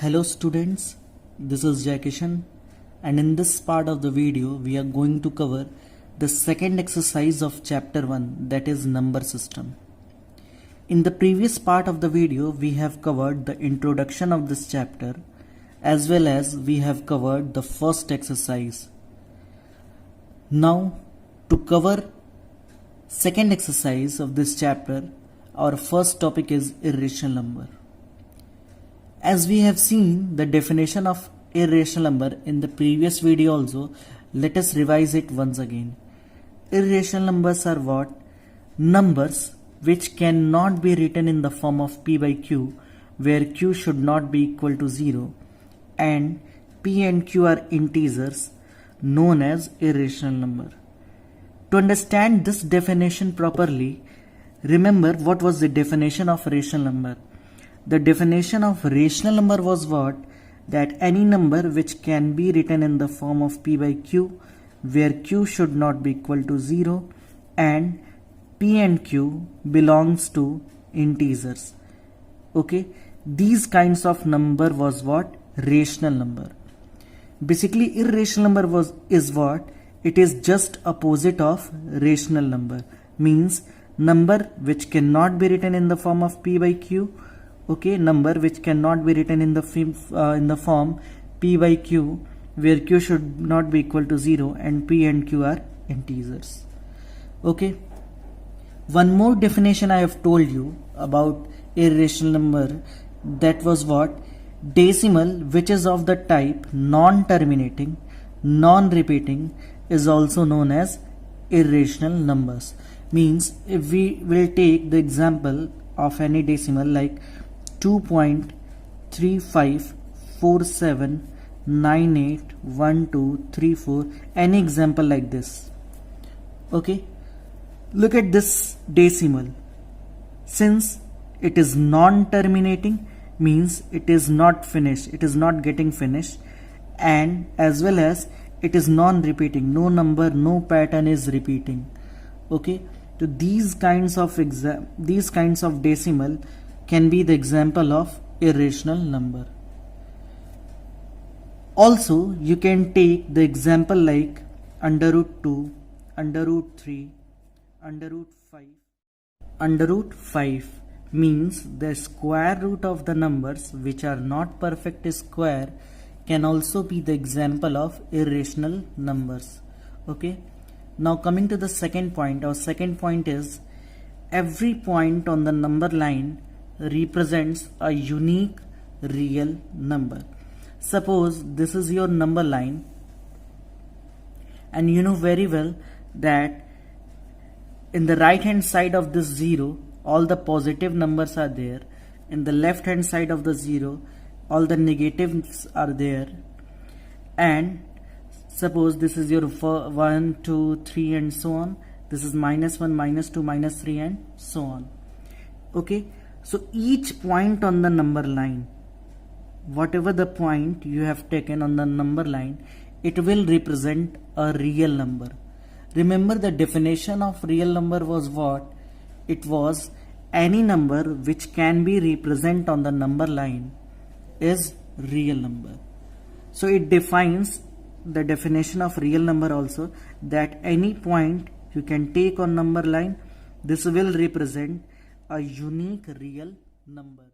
Hello students, this is Jai Kishan, and in this part of the video we are going to cover the second exercise of chapter 1, that is number system. In the previous part of the video we have covered the introduction of this chapter as well as we have covered the first exercise. Now to cover second exercise of this chapter, our first topic is irrational number. As we have seen the definition of irrational number in the previous video also, let us revise it once again. Irrational numbers are what? Numbers which cannot be written in the form of p by q, where q should not be equal to 0, and p and q are integers known as irrational number. To understand this definition properly, remember what was the definition of rational number. The definition of rational number was what? That any number which can be written in the form of p by q, where q should not be equal to 0 and p and q belongs to integers. Okay, these kinds of number was what? Rational number. Basically irrational number is what? It is just opposite of rational number, means number which cannot be written in the form of p by q. Okay, number which cannot be written in the form p by q, where q should not be equal to 0 and p and q are integers. Okay, one more definition I have told you about irrational number, that was what? Decimal which is of the type non-terminating, non-repeating is also known as irrational numbers. Means if we will take the example of any decimal like 2.3547981234, any example like this. Okay, look at this decimal. Since it is non-terminating, means it is not finished, it is not getting finished, and as well as it is non-repeating, no number, no pattern is repeating. Okay, so these kinds of decimal can be the example of irrational number. Also you can take the example like under root 2, under root 3, under root 5. Under root 5 means the square root of the numbers which are not perfect square can also be the example of irrational numbers. Okay, now coming to the second point, our second point is every point on the number line represents a unique real number. Suppose this is your number line, and you know very well that in the right hand side of this 0 all the positive numbers are there, in the left hand side of the 0 all the negatives are there, and suppose this is your 1, 2, 3 and so on, this is -1, -2, -3 and so on. Okay, so each point on the number line, whatever the point you have taken on the number line, it will represent a real number. Remember the definition of real number was what? It was any number which can be represented on the number line is real number. So it defines the definition of real number also, that any point you can take on number line, this will represent a unique real number.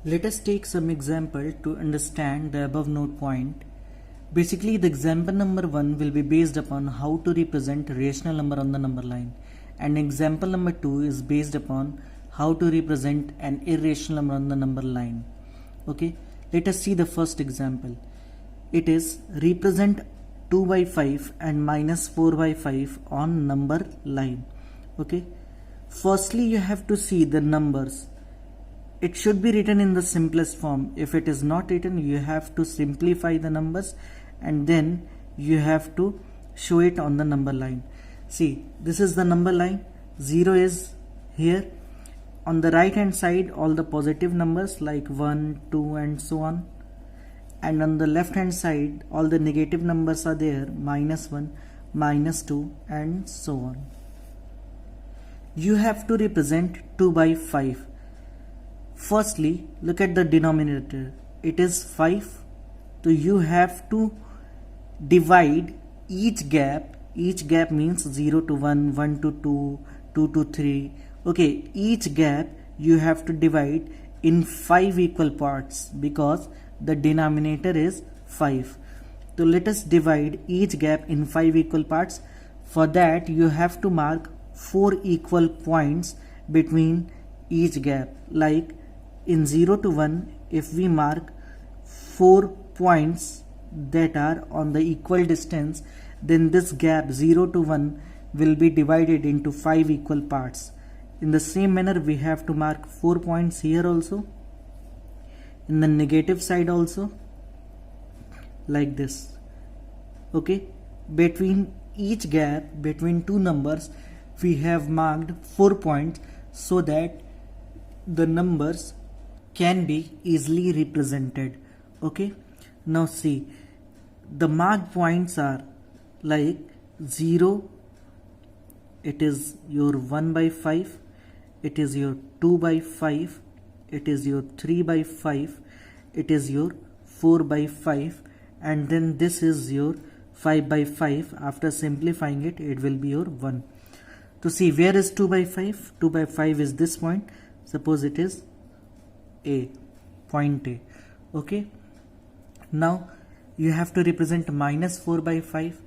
Let us take some example to understand the above note point. Basically the example number 1 will be based upon how to represent rational number on the number line, and example number 2 is based upon how to represent an irrational number on the number line. Okay, let us see the first example. It is represent 2 by 5 and -4 by 5 on number line. Okay, firstly you have to see the numbers. It should be written in the simplest form. If it is not written, you have to simplify the numbers and then you have to show it on the number line. See, this is the number line, 0 is here. On the right hand side all the positive numbers like 1, 2 and so on, and on the left hand side all the negative numbers are there, -1, -2 and so on. You have to represent 2 by 5. Firstly, look at the denominator. it is 5. So you have to divide each gap means 0 to 1, 1 to 2, 2 to 3. Okay, each gap you have to divide in 5 equal parts because the denominator is 5. So let us divide each gap in 5 equal parts. For that you have to mark 4 equal points between each gap. Like in 0 to 1, if we mark 4 points that are on the equal distance, then this gap 0 to 1 will be divided into 5 equal parts. In the same manner, we have to mark 4 points here also, in the negative side also, like this. Okay, between each gap between two numbers we have marked 4 points so that the numbers can be easily represented. Okay, now see, the marked points are like 0, it is your 1 by 5, it is your 2 by 5, it is your 3 by 5, it is your 4 by 5, and then this is your 5 by 5. After simplifying it, it will be your 1. To see, where is 2 by 5? 2 by 5 is this point. Suppose it is A, point A. Okay, now you have to represent minus 4 by 5.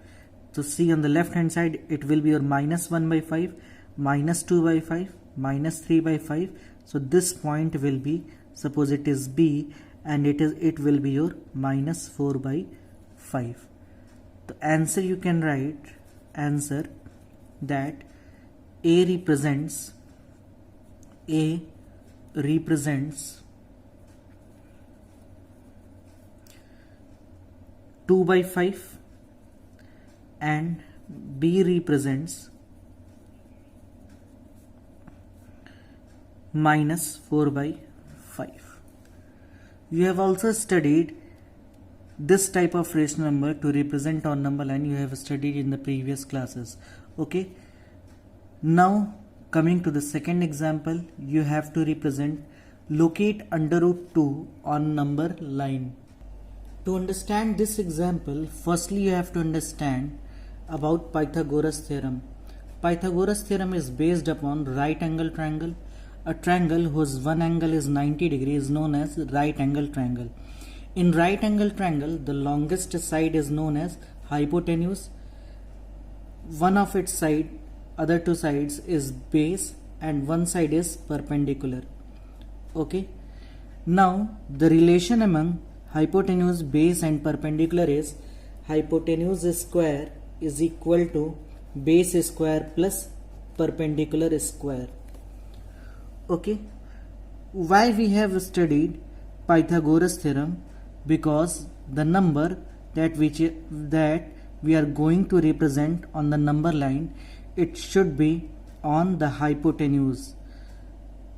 So see, on the left hand side it will be your minus 1 by 5, minus 2 by 5, minus 3 by 5. So this point will be, suppose it is B, and it will be your minus 4 by 5. The answer you can write, answer that A represents 2 by 5 and B represents minus 4 by 5. You have also studied this type of rational number to represent on number line. You have studied in the previous classes. Okay, now coming to the second example, you have to represent locate under root 2 on number line. To understand this example, firstly you have to understand about Pythagoras theorem. Pythagoras theorem is based upon right angle triangle. A triangle whose one angle is 90 degrees is known as right angle triangle. In right angle triangle, the longest side is known as hypotenuse. One of its side, other two sides is base, and one side is perpendicular. Okay, now the relation among hypotenuse, base and perpendicular is hypotenuse square is equal to base square plus perpendicular square. Okay, why we have studied Pythagoras theorem? Because the number that we are going to represent on the number line, it should be on the hypotenuse.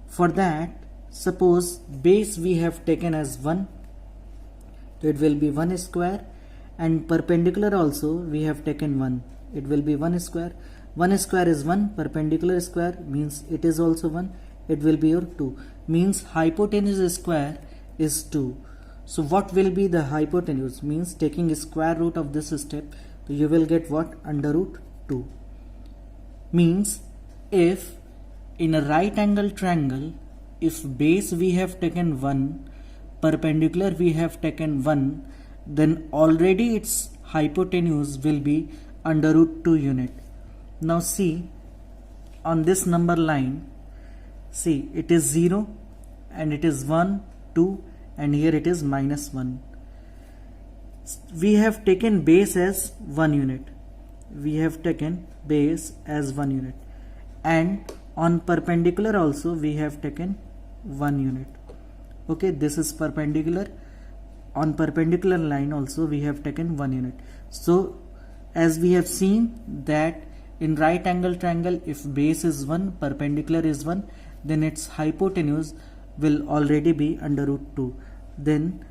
For that, suppose base we have taken as 1, so it will be 1 square, and perpendicular also we have taken 1, it will be 1 square. 1 square is 1, perpendicular square means it is also 1, it will be your 2, means hypotenuse square is 2. So what will be the hypotenuse? Means taking square root of this step, so you will get what? Under root 2. Means if in a right angle triangle, if base we have taken 1, perpendicular we have taken 1, then already its hypotenuse will be under root 2 unit. Now see, on this number line, see, it is 0 and it is 1, 2, and here it is minus 1. We have taken base as 1 unit. We have taken base as 1 unit. And on perpendicular also we have taken 1 unit. Okay, this is perpendicular. On perpendicular line also we have taken 1 unit. So as we have seen that in right angle triangle, if base is 1, perpendicular is 1, then its hypotenuse will already be under root 2. Then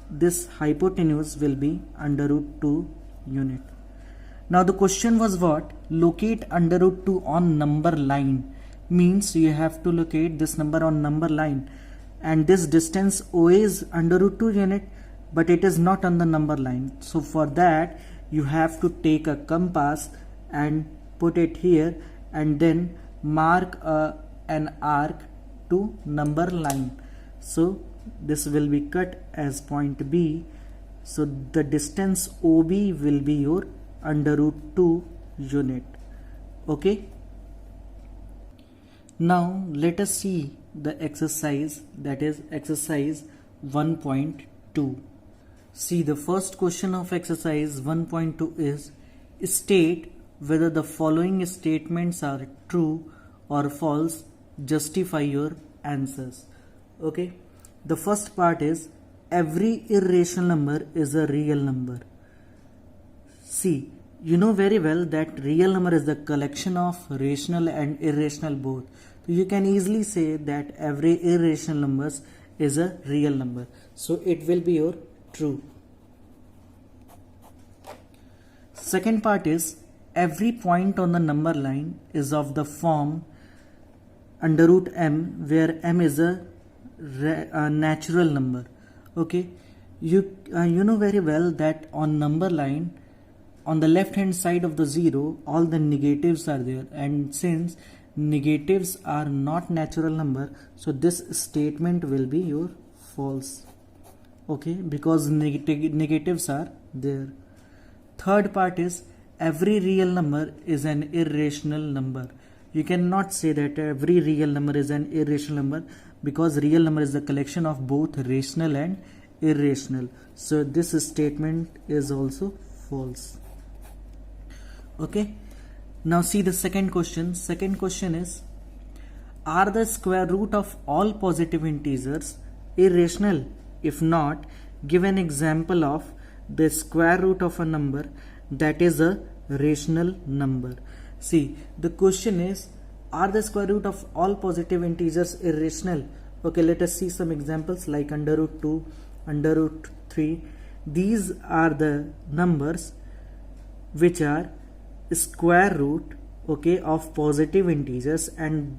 this hypotenuse will be under root 2 unit. Now the question was what? Locate under root 2 on number line. Means you have to locate this number on number line. and this distance OA is under root 2 unit, but it is not on the number line. So for that you have to take a compass and put it here and then mark an arc to number line. So this will be cut as point B. So the distance OB will be your under root 2 unit. Okay. Now let us see the exercise, that is exercise 1.2. See, the first question of exercise 1.2 is state whether the following statements are true or false. Justify your answers. Okay. The first part is every irrational number is a real number. See, you know very well that real number is the collection of rational and irrational both. So you can easily say that every irrational number is a real number. So it will be your true. Second part is every point on the number line is of the form under root m, where m is a natural number. Okay, you know very well that on number line, on the left hand side of the 0, all the negatives are there, and since negatives are not natural number, so this statement will be your false. Okay, because negatives are there. Third part is every real number is an irrational number. You cannot say that every real number is an irrational number, because real number is the collection of both rational and irrational. So this statement is also false. Okay. Now see the second question. Second question is, are the square root of all positive integers irrational? If not, give an example of the square root of a number that is a rational number. See, the question is, are the square root of all positive integers irrational? Okay, let us see some examples like under root 2, under root 3. These are the numbers which are square root, okay, of positive integers, and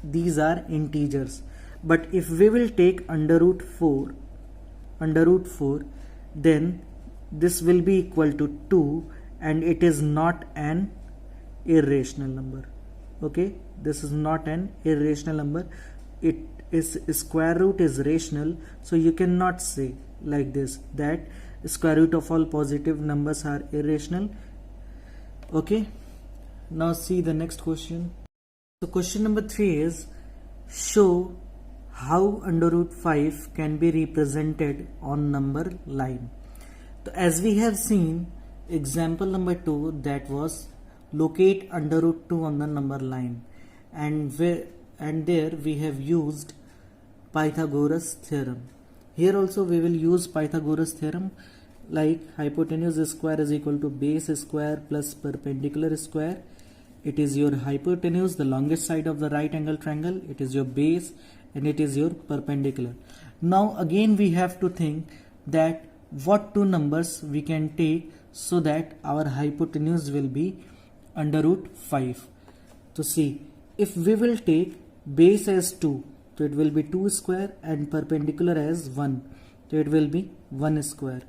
these are integers. But if we will take under root 4, then this will be equal to 2, and it is not an irrational number. Okay, this is not an irrational number. It is square root is rational, so you cannot say like this that square root of all positive numbers are irrational. Okay, now see the next question. So question number 3 is, show how under root 5 can be represented on number line. So as we have seen, example number 2, that was locate under root 2 on the number line, and there we have used Pythagoras theorem. Here also we will use Pythagoras theorem, like hypotenuse square is equal to base square plus perpendicular square. It is your hypotenuse, the longest side of the right angle triangle, it is your base, and it is your perpendicular. Now again we have to think that what two numbers we can take so that our hypotenuse will be under root 5. So see, if we will take base as 2, so it will be 2 square, and perpendicular as 1, so it will be 1 square.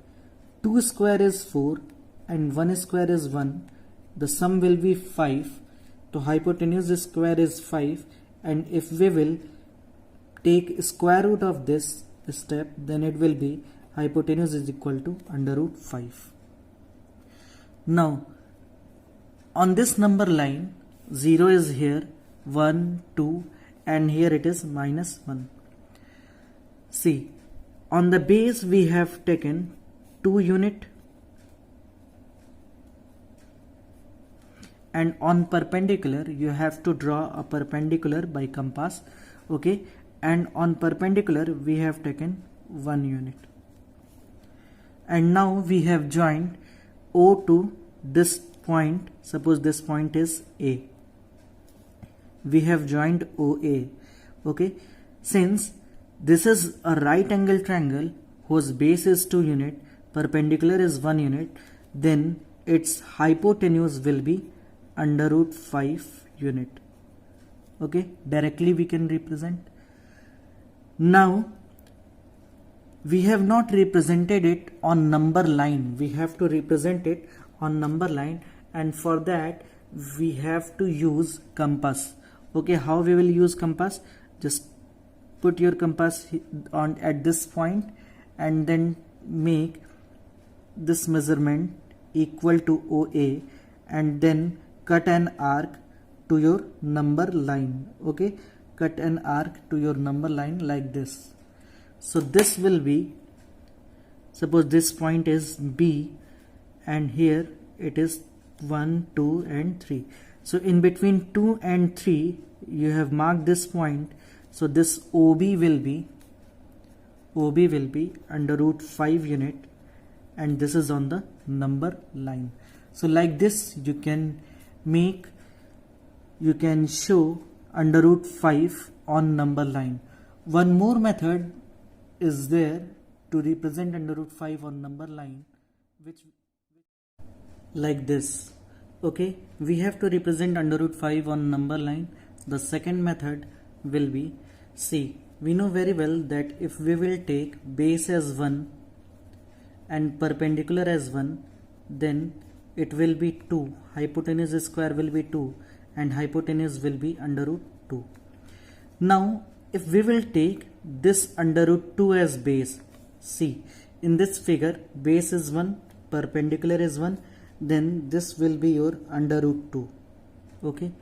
2 square is 4 and 1 square is 1. The sum will be 5. So hypotenuse square is 5, and if we will take square root of this step, then it will be hypotenuse is equal to under root 5. Now on this number line, 0 is here, 1, 2, and here it is -1. See, on the base we have taken 2 unit, and on perpendicular you have to draw a perpendicular by compass. Okay, and on perpendicular we have taken 1 unit, and now we have joined O to this point. Suppose this point is A, we have joined OA. Okay, since this is a right angle triangle whose base is 2 unit, perpendicular is 1 unit, then its hypotenuse will be under root 5 unit. Okay, directly we can represent. Now we have not represented it on number line. We have to represent it on number line, and for that we have to use compass. Okay, how we will use compass? Just put your compass on at this point and then make this measurement equal to OA, and then cut an arc to your number line. Okay, cut an arc to your number line like this. So this will be, suppose this point is B and here it is 1, 2 and 3. So in between 2 and 3 you have marked this point. So this OB will be under root 5 unit, and this is on the number line. So like this you can show under root 5 on number line. One more method is there to represent under root 5 on number line, which like this. Okay, we have to represent under root 5 on number line. The second method will be, see, we know very well that if we will take base as 1 and perpendicular as 1, then it will be 2. Hypotenuse square will be 2 and hypotenuse will be under root 2. Now if we will take this under root 2 as base, see, in this figure base is 1, perpendicular is 1, then this will be your under root 2. Okay,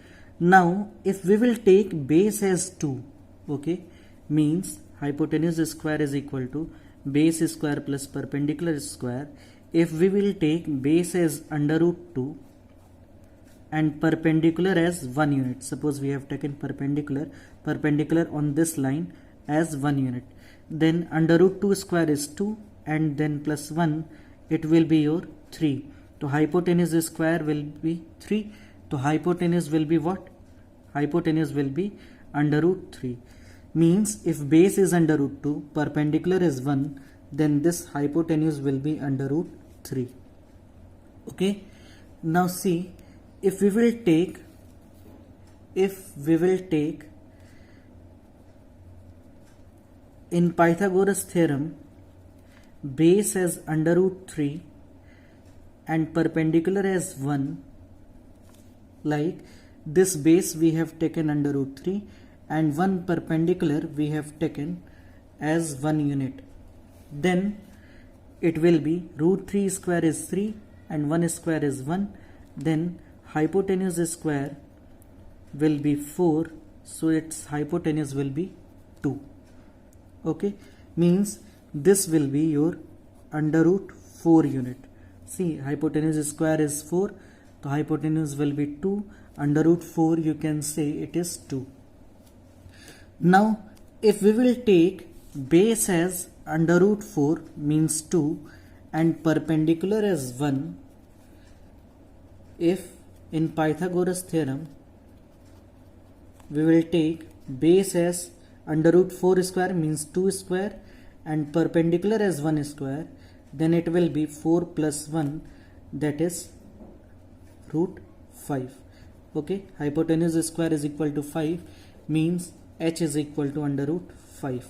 now if we will take base as 2, okay, means hypotenuse square is equal to base square plus perpendicular square. If we will take base as under root 2 and perpendicular as 1 unit, suppose we have taken perpendicular on this line as 1 unit, then under root 2 square is 2 and then plus 1, it will be your 3. So hypotenuse square will be 3. So hypotenuse will be what? Hypotenuse will be under root 3. Means if base is under root 2, perpendicular is 1, then this hypotenuse will be under root 3. Okay, now see, if we will take in Pythagoras theorem base as under root 3 and perpendicular as 1, like this base we have taken under root 3 and 1 perpendicular we have taken as 1 unit, then it will be root 3 square is 3 and 1 square is 1, then hypotenuse square will be 4, so its hypotenuse will be 2. Okay, means this will be your under root 4 unit. See, hypotenuse square is 4, the hypotenuse will be 2, under root 4 you can say it is 2. Now if we will take base as under root 4 means 2 and perpendicular as 1, if in Pythagoras theorem we will take base as under root 4 square means 2 square and perpendicular as 1 square, then it will be 4 plus 1, that is root 5. Okay, hypotenuse square is equal to 5 means h is equal to under root 5.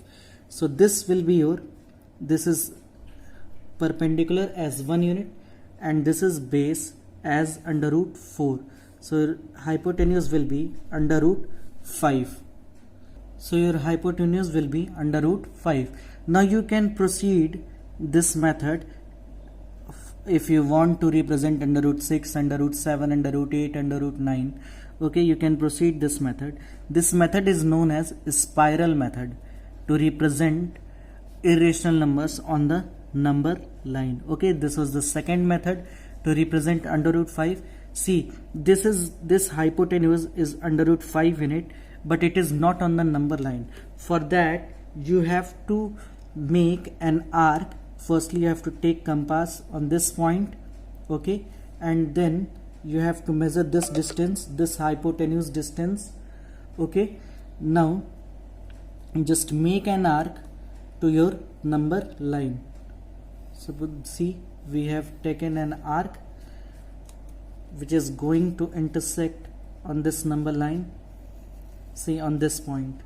So this will be your, this is perpendicular as 1 unit and this is base as under root 4. So hypotenuse will be under root 5. So your hypotenuse will be under root 5. Now you can proceed this method if you want to represent under root 6, under root 7, under root 8, under root 9. Okay, you can proceed this method. This method is known as spiral method to represent irrational numbers on the number line. Okay, this was the second method to represent under root 5. See, this hypotenuse is under root 5 unit, but it is not on the number line. For that you have to make an arc. Firstly you have to take compass on this point, okay, and then you have to measure this distance, this hypotenuse distance. Okay, now just make an arc to your number line. So see, we have taken an arc which is going to intersect on this number line, see, on this point.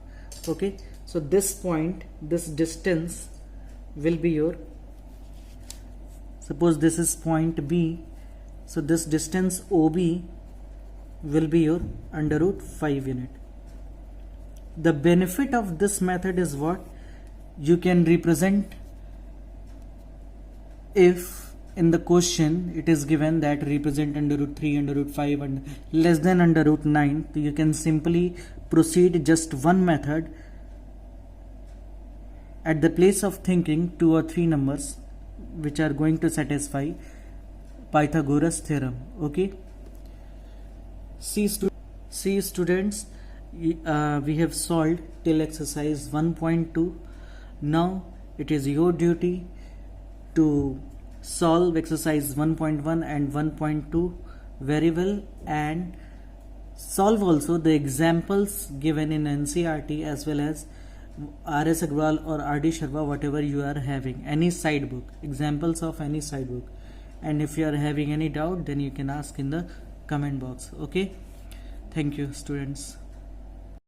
Okay, So this point, this distance will be your, suppose this is point B, so this distance OB will be your under root 5 unit. The benefit of this method is what? You can represent, if in the question it is given that represent under root 3, under root 5 and less than under root 9, so you can simply proceed just one method. At the place of thinking 2 or 3 numbers which are going to satisfy Pythagoras theorem. Okay. See students, we have solved till exercise 1.2. Now it is your duty to solve exercise 1.1 and 1.2 very well, and solve also the examples given in NCERT as well as R.S. Agrawal or R.D. Sharma, whatever you are having, any side book, examples of any side book. And if you are having any doubt, then you can ask in the comment box. Okay, thank you students.